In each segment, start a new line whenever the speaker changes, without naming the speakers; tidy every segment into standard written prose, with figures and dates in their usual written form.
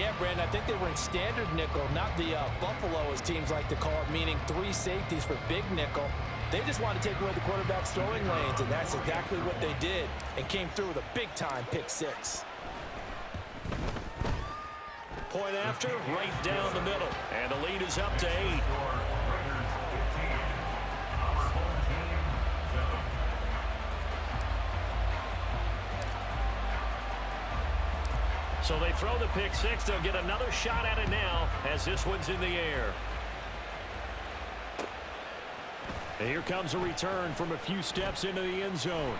Yeah, Brandon, I think they were in standard nickel, not the Buffalo, as teams like to call it, meaning 3 safeties for big nickel. They just wanted to take away the quarterback's throwing lanes, and that's exactly what they did, and came through with a big-time pick-6.
Point after, right down the middle, and the lead is up to 8. So they throw the pick-6. They'll get another shot at it now as this one's in the air. And here comes a return from a few steps into the end zone.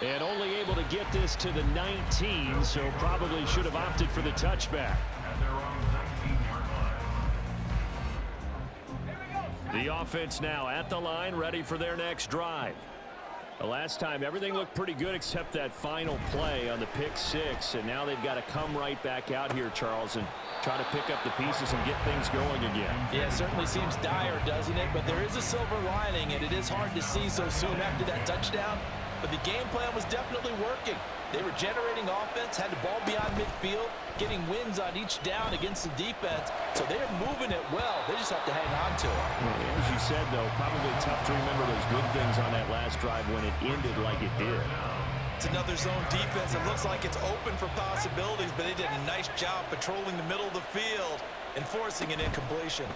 And only able to get this to the 19, so probably should have opted for the touchback. The offense now at the line, ready for their next drive. The last time, everything looked pretty good except that final play on the pick-6, and now they've got to come right back out here, Charles, and try to pick up the pieces and get things going again.
Yeah, it certainly seems dire, doesn't it? But there is a silver lining, and it is hard to see so soon after that touchdown. But the game plan was definitely working. They were generating offense, had the ball beyond midfield, getting wins on each down against the defense. So they're moving it well. They just have to hang on to it.
As you said, though, probably tough to remember those good things on that last drive when it ended like it did.
It's another zone defense. It looks like it's open for possibilities, but they did a nice job patrolling the middle of the field and forcing an incompletion.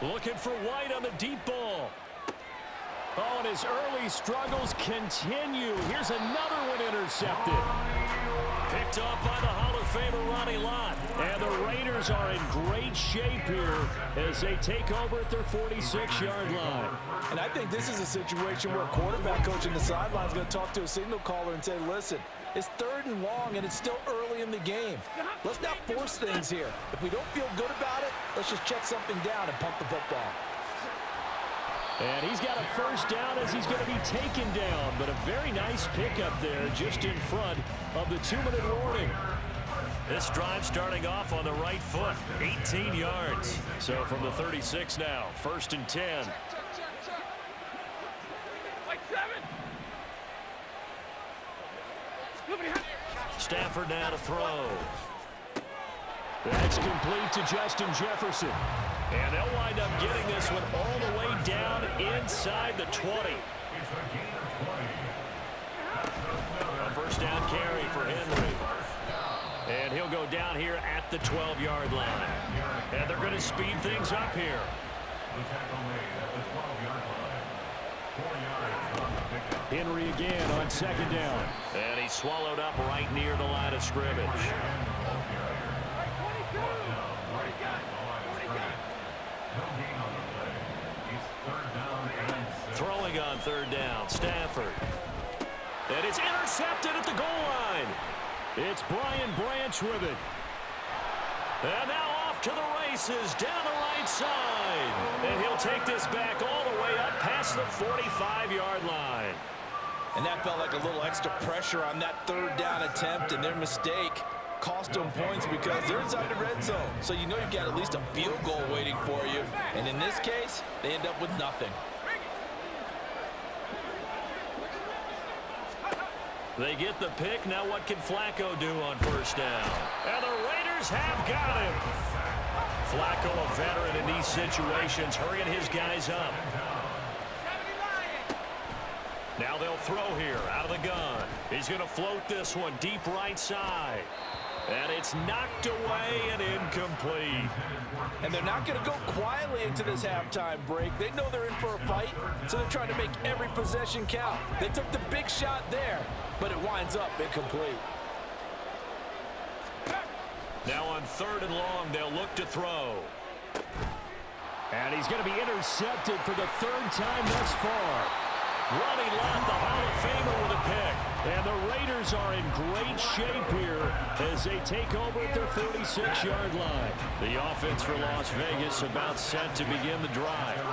Looking for White on the deep ball. Oh, and his early struggles continue. Here's another one intercepted. Picked off by the Hall of Famer Ronnie Lott. And the Raiders are in great shape here as they take over at their 46-yard line.
And I think this is a situation where a quarterback coach in the sideline is going to talk to a signal caller and say, listen, it's 3rd and long, and it's still early in the game. Let's not force things here. If we don't feel good about it, let's just check something down and pump the football.
And he's got a first down as he's going to be taken down. But a very nice pickup there just in front of the 2-minute warning. This drive starting off on the right foot, 18 yards. So from the 36 now, 1st and 10. Stafford now to throw. That's complete to Justin Jefferson. And they'll wind up getting this one all the way down inside the 20. A first down carry for Henry. And he'll go down here at the 12-yard line. And they're going to speed things up here. Henry again on 2nd down. And he's swallowed up right near the line of scrimmage. Throwing on 3rd down, Stafford. And it's intercepted at the goal line. It's Brian Branch with it. And now off to the races down the right side. And he'll take this back all the way up past the 45-yard line.
And that felt like a little extra pressure on that 3rd down attempt, and their mistake cost them points because they're inside the red zone. So you know you've got at least a field goal waiting for you. And in this case, they end up with nothing.
They get the pick. Now what can Flacco do on 1st down? And the Raiders have got him. Flacco, a veteran in these situations, hurrying his guys up. Now they'll throw here out of the gun. He's going to float this one deep right side. And it's knocked away and incomplete.
And they're not going to go quietly into this halftime break. They know they're in for a fight, so they're trying to make every possession count. They took the big shot there, but it winds up incomplete.
Now on 3rd and long, they'll look to throw. And he's going to be intercepted for the 3rd time thus far. Ronnie Lott, the Hall of Famer, with a pick. And the Raiders are in great shape here as they take over at their 46-yard line. The offense for Las Vegas about set to begin the drive.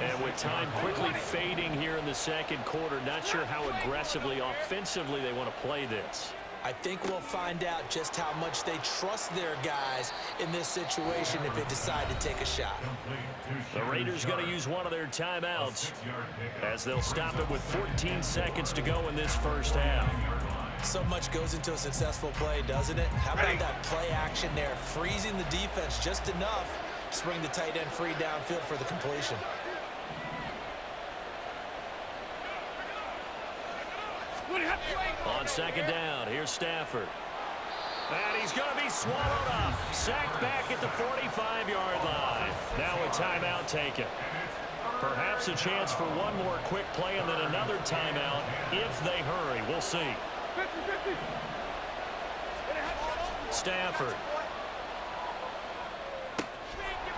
And with time quickly fading here in the 2nd quarter, not sure how aggressively, offensively they want to play this.
I think we'll find out just how much they trust their guys in this situation if they decide to take a shot.
The Raiders going to use one of their timeouts as they'll stop it with 14 seconds to go in this 1st half.
So much goes into a successful play, doesn't it? How about that play action there, freezing the defense just enough to bring the tight end free downfield for the completion.
On second down, here's Stafford. And he's going to be swallowed up. Sacked back at the 45-yard line. Now a timeout taken. Perhaps a chance for one more quick play and then another timeout if they hurry. We'll see. Stafford.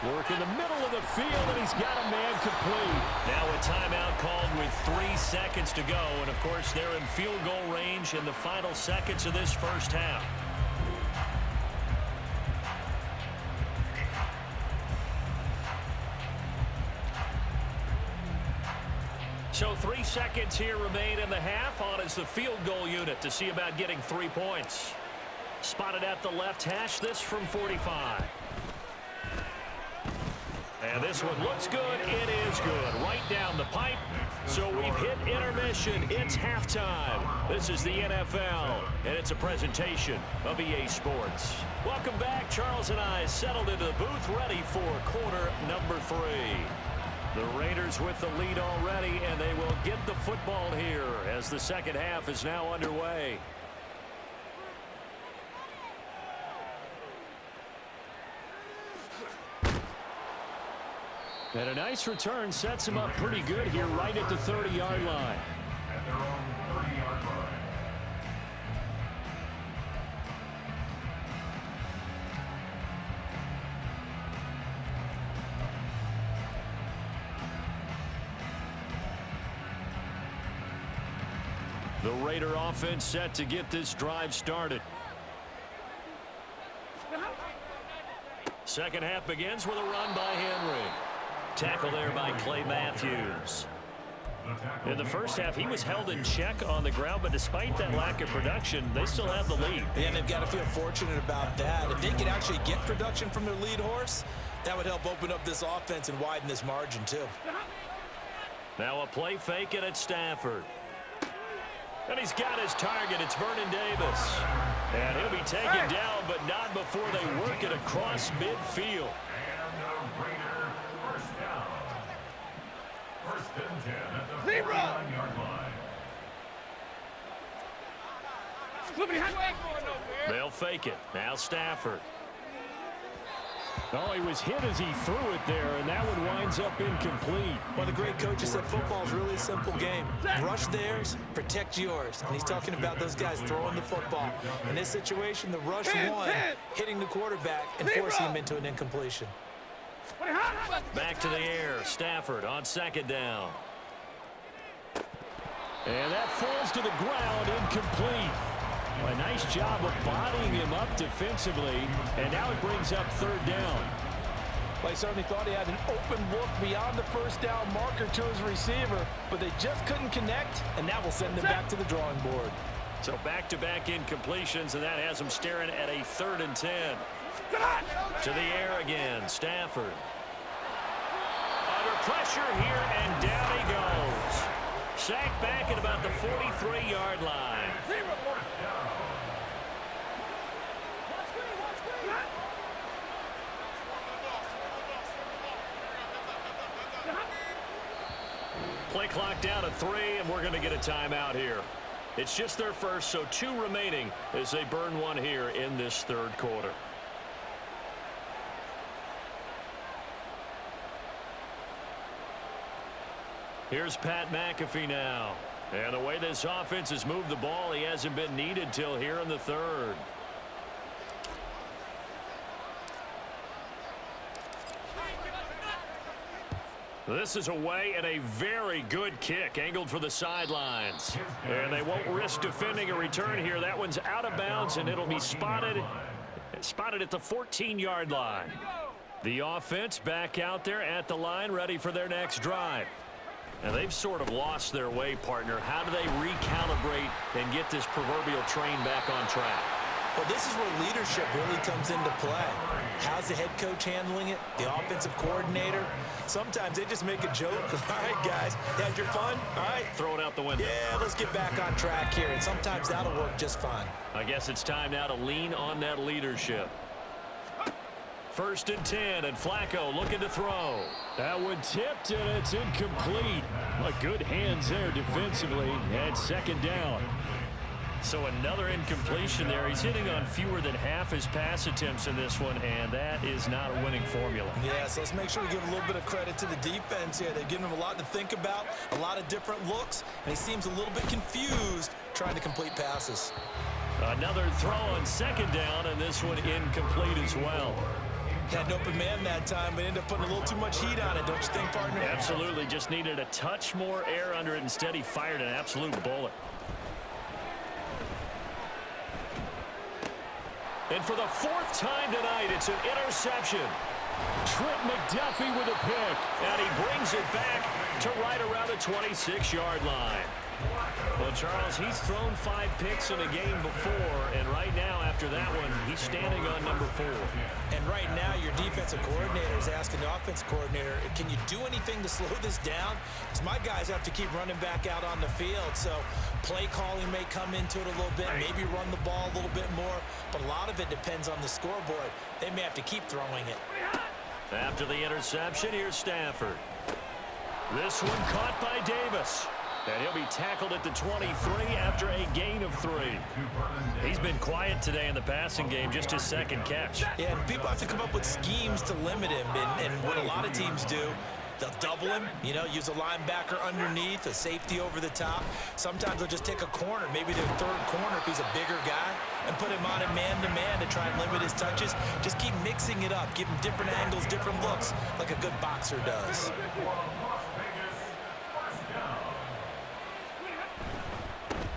Work in the middle of the field, and he's got a man complete. Now a timeout called with 3 seconds to go. And, of course, they're in field goal range in the final seconds of this first half. So 3 seconds here remain in the half. On is the field goal unit to see about getting 3 points. Spotted at the left hash, this from 45. And this one looks good. It is good. Right down the pipe. So we've hit intermission. It's halftime. This is the NFL, and it's a presentation of EA Sports. Welcome back. Charles and I settled into the booth, ready for quarter number 3. The Raiders with the lead already, and they will get the football here as the second half is now underway. And a nice return sets him up pretty good here right at the 30-yard line.
At their own 30-yard line.
The Raider offense set to get this drive started. Second half begins with a run by Henry. Tackle there by Clay Matthews. In the first half, he was held in check on the ground, but despite that lack of production, they still have the lead.
Yeah, and they've got to feel fortunate about that. If they could actually get production from their lead horse, that would help open up this offense and widen this margin, too.
Now a play fake, and it's Stafford. And he's got his target. It's Vernon Davis. And he'll be taken down, but not before they work it across midfield.
And the Raider first down. First and 10 at the 49-yard line.
They'll fake it. Now Stafford. Oh, he was hit as he threw it there, and that one winds up incomplete.
One of the great coaches said football is really a simple game. Rush theirs, protect yours. And he's talking about those guys throwing the football. In this situation, the rush won, hitting the quarterback and forcing him into an incompletion.
Back to the air. Stafford on second down. And that falls to the ground, incomplete. A nice job of bodying him up defensively, and now it brings up third down.
Well, he certainly thought he had an open look beyond the first down marker to his receiver, but they just couldn't connect, and that will send them back to the drawing board.
So back-to-back incompletions, and that has them staring at a 3rd and 10. To the air again, Stafford. Under pressure here, and down he goes. Sacked back at about the 43-yard line. Play clock down to 3, and we're going to get a timeout here. It's just their first, so 2 remaining as they burn one here in this third quarter. Here's Pat McAfee now. And the way this offense has moved the ball, he hasn't been needed till here in the third. This is away, and a very good kick angled for the sidelines. And they won't risk defending a return here. That one's out of bounds, and it'll be spotted at the 14-yard line. The offense back out there at the line, ready for their next drive. And they've sort of lost their way, partner. How do they recalibrate and get this proverbial train back on track?
Well, this is where leadership really comes into play. How's the head coach handling it? The offensive coordinator? Sometimes they just make a joke. All right, guys, had your fun? All right.
Throw it out the window.
Yeah, let's get back on track here, and sometimes that'll work just fine.
I guess it's time now to lean on that leadership. 1st and 10, and Flacco looking to throw. That one tipped, and it's incomplete. But good hands there defensively, and 2nd down. So another incompletion there. He's hitting on fewer than half his pass attempts in this one, and that is not a winning formula.
Yeah, so let's make sure we give a little bit of credit to the defense here. They've given him a lot to think about, a lot of different looks, and he seems a little bit confused trying to complete passes.
Another throw on 2nd down, and this one incomplete as well.
Had an open man that time, but ended up putting a little too much heat on it, don't you think, partner?
Absolutely. Just needed a touch more air under it. Instead, he fired an absolute bullet. And for the 4th time tonight, it's an interception. Trent McDuffie with a pick. And he brings it back to right around the 26-yard line. Well, Charles, he's thrown 5 picks in a game before, and right now, after that one, he's standing on number 4.
And right now, your defensive coordinator is asking the offensive coordinator, can you do anything to slow this down? Because my guys have to keep running back out on the field, so play calling may come into it a little bit, maybe run the ball a little bit more, but a lot of it depends on the scoreboard. They may have to keep throwing it.
After the interception, here's Stafford. This one caught by Davis. And he'll be tackled at the 23 after a gain of 3. He's been quiet today in the passing game, just his 2nd catch.
Yeah, and people have to come up with schemes to limit him. And what a lot of teams do, they'll double him, use a linebacker underneath, a safety over the top. Sometimes they'll just take a corner, maybe their 3rd corner if he's a bigger guy, and put him on a man-to-man to try and limit his touches. Just keep mixing it up, give him different angles, different looks, like a good boxer does.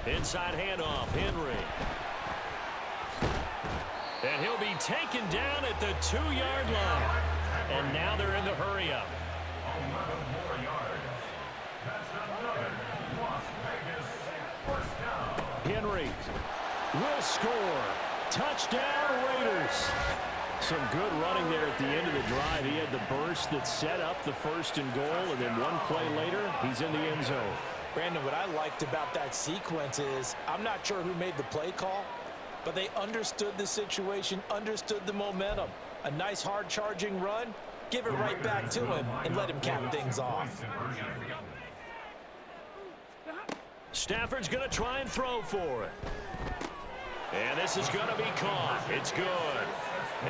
Inside handoff, Henry. And he'll be taken down at the 2-yard line. And now they're in the hurry-up.
11 more yards. That's another Las Vegas 1st down.
Henry will score. Touchdown, Raiders. Some good running there at the end of the drive. He had the burst that set up the 1st and goal, and then one play later, he's in the end zone.
Brandon, what I liked about that sequence is I'm not sure who made the play call, but they understood the situation, understood the momentum. A nice hard-charging run, give it right back to him, and let him cap things off.
Stafford's going to try and throw for it. And this is going to be caught. It's good.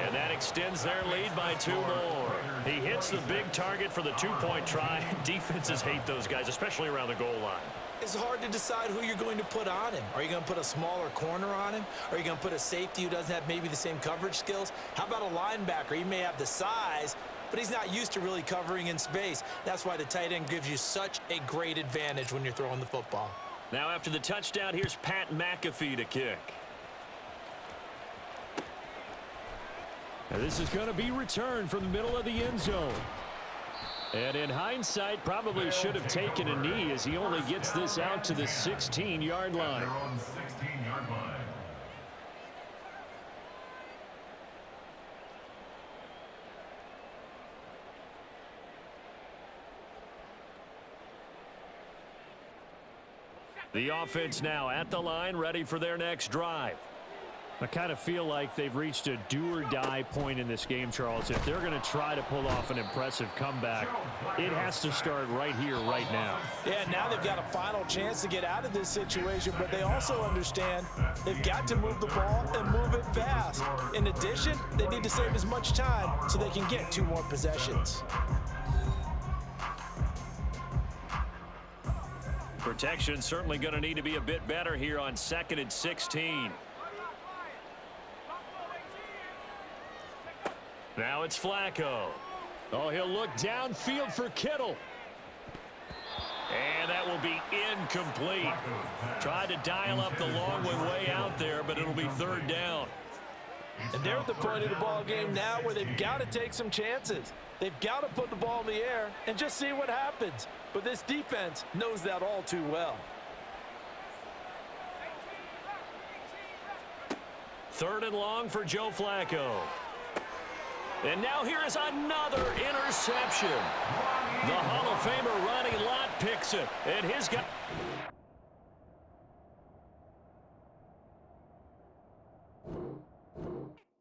And that extends their lead by 2 more. He hits the big target for the 2-point try. Defenses hate those guys, especially around the goal line.
It's hard to decide who you're going to put on him. Are you going to put a smaller corner on him? Are you going to put a safety who doesn't have maybe the same coverage skills? How about a linebacker? He may have the size, but he's not used to really covering in space. That's why the tight end gives you such a great advantage when you're throwing the football.
Now after the touchdown, here's Pat McAfee to kick. Now this is going to be returned from the middle of the end zone. And in hindsight, probably should have taken a knee as he only gets this out to the 16-yard line.
They're on the 16-yard line.
The offense now at the line, ready for their next drive. I kind of feel like they've reached a do-or-die point in this game, Charles. If they're going to try to pull off an impressive comeback, it has to start right here, right now.
Yeah, now they've got a final chance to get out of this situation, but they also understand they've got to move the ball and move it fast. In addition, they need to save as much time so they can get 2 more possessions.
Protection certainly going to need to be a bit better here on 2nd and 16. Now it's Flacco. Oh, he'll look downfield for Kittle. And that will be incomplete. Tried to dial up the long one way out there, but it'll be 3rd down.
And they're at the point of the ball game now where they've got to take some chances. They've got to put the ball in the air and just see what happens. But this defense knows that all too well.
3rd and long for Joe Flacco. And now here is another interception. The Hall of Famer Ronnie Lott picks it. And his guy...